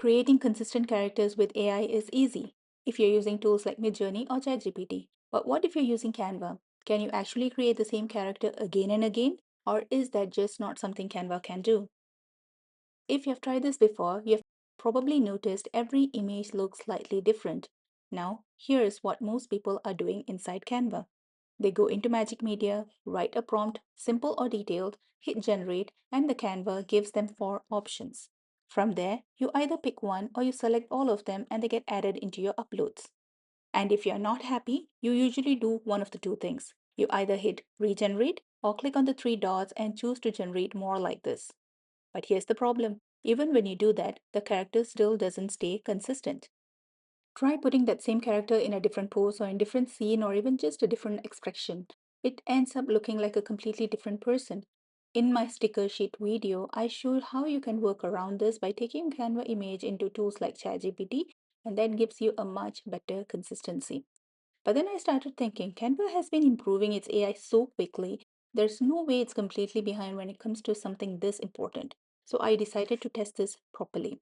Creating consistent characters with AI is easy if you're using tools like MidJourney or ChatGPT. But what if you're using Canva? Can you actually create the same character again and again? Or is that just not something Canva can do? If you've tried this before, you've probably noticed every image looks slightly different. Now, here's what most people are doing inside Canva. They go into Magic Media, write a prompt, simple or detailed, hit generate, and the Canva gives them four options. From there, you either pick one or you select all of them and they get added into your uploads. And if you're not happy, you usually do one of the two things. You either hit regenerate or click on the three dots and choose to generate more like this. But here's the problem. Even when you do that, the character still doesn't stay consistent. Try putting that same character in a different pose or in different scene or even just a different expression. It ends up looking like a completely different person. In my sticker sheet video, I showed how you can work around this by taking Canva image into tools like ChatGPT, and that gives you a much better consistency. But then I started thinking Canva has been improving its AI so quickly, there's no way it's completely behind when it comes to something this important. So I decided to test this properly.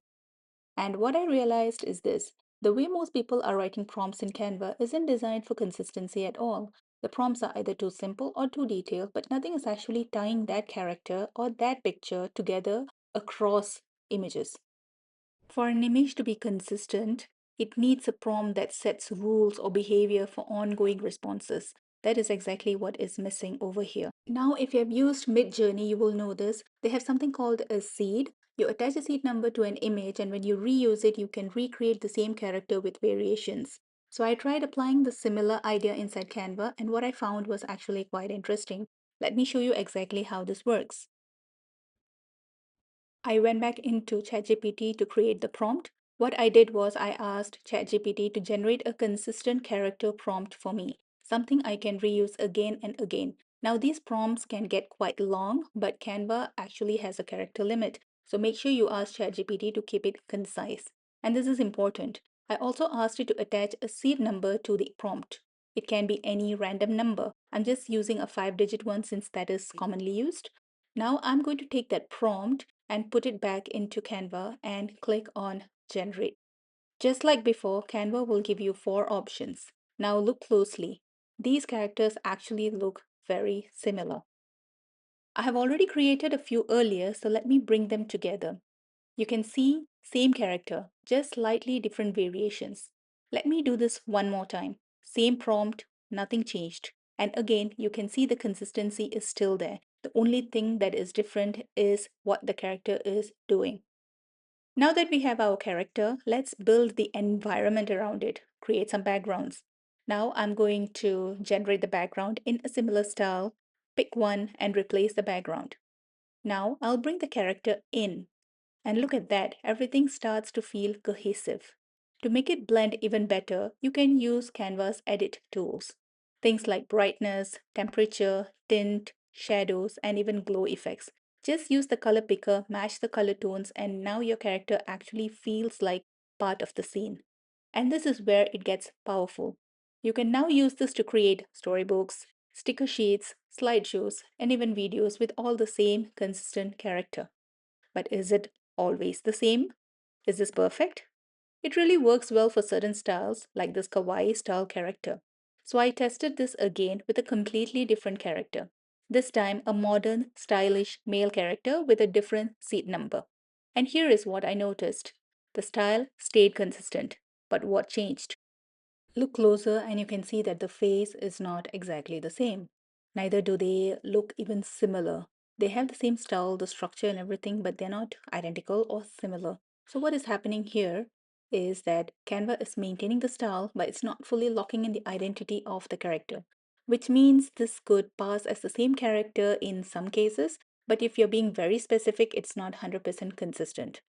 And what I realized is this: the way most people are writing prompts in Canva isn't designed for consistency at all. The prompts are either too simple or too detailed, but nothing is actually tying that character or that picture together across images. For an image to be consistent, it needs a prompt that sets rules or behavior for ongoing responses. That is exactly what is missing over here. Now, if you have used MidJourney, you will know this. They have something called a seed. You attach a seed number to an image, and when you reuse it, you can recreate the same character with variations. So I tried applying the similar idea inside Canva, and what I found was actually quite interesting. Let me show you exactly how this works. I went back into ChatGPT to create the prompt. What I did was I asked ChatGPT to generate a consistent character prompt for me, something I can reuse again and again. Now, these prompts can get quite long, but Canva actually has a character limit. So make sure you ask ChatGPT to keep it concise. And this is important. I also asked it to attach a seed number to the prompt. It can be any random number. I'm just using a 5-digit one since that is commonly used. Now I'm going to take that prompt and put it back into Canva and click on Generate. Just like before, Canva will give you four options. Now look closely. These characters actually look very similar. I have already created a few earlier, so let me bring them together. You can see same character, just slightly different variations. Let me do this one more time. Same prompt, nothing changed. And again, you can see the consistency is still there. The only thing that is different is what the character is doing. Now that we have our character, let's build the environment around it, create some backgrounds. Now I'm going to generate the background in a similar style, pick one and replace the background. Now I'll bring the character in. And look at that, everything starts to feel cohesive. To make it blend even better, you can use Canva's edit tools. Things like brightness, temperature, tint, shadows, and even glow effects. Just use the color picker, match the color tones, and now your character actually feels like part of the scene. And this is where it gets powerful. You can now use this to create storybooks, sticker sheets, slideshows, and even videos with all the same consistent character. But is it always the same? Is this perfect? It really works well for certain styles, like this kawaii style character. So I tested this again with a completely different character. This time, a modern, stylish male character with a different seat number. And here is what I noticed: the style stayed consistent, but what changed? Look closer and you can see that the face is not exactly the same. Neither do they look even similar. They have the same style, the structure and everything, but they're not identical or similar. So what is happening here is that Canva is maintaining the style, but it's not fully locking in the identity of the character, which means this could pass as the same character in some cases, but if you're being very specific, it's not 100% consistent.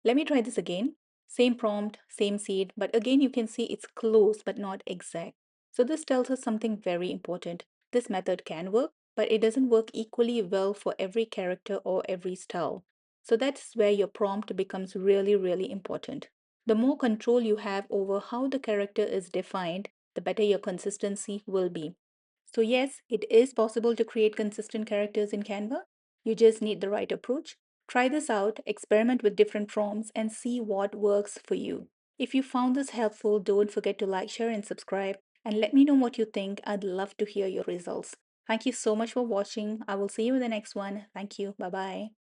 Let me try this again. Same prompt, same seed, but again you can see it's close but not exact. So this tells us something very important. This method can work, but it doesn't work equally well for every character or every style. So that's where your prompt becomes really, really important. The more control you have over how the character is defined, the better your consistency will be. So yes, it is possible to create consistent characters in Canva. You just need the right approach. Try this out, experiment with different prompts, and see what works for you. If you found this helpful, don't forget to like, share, and subscribe. And let me know what you think. I'd love to hear your results. Thank you so much for watching. I will see you in the next one. Thank you. Bye bye.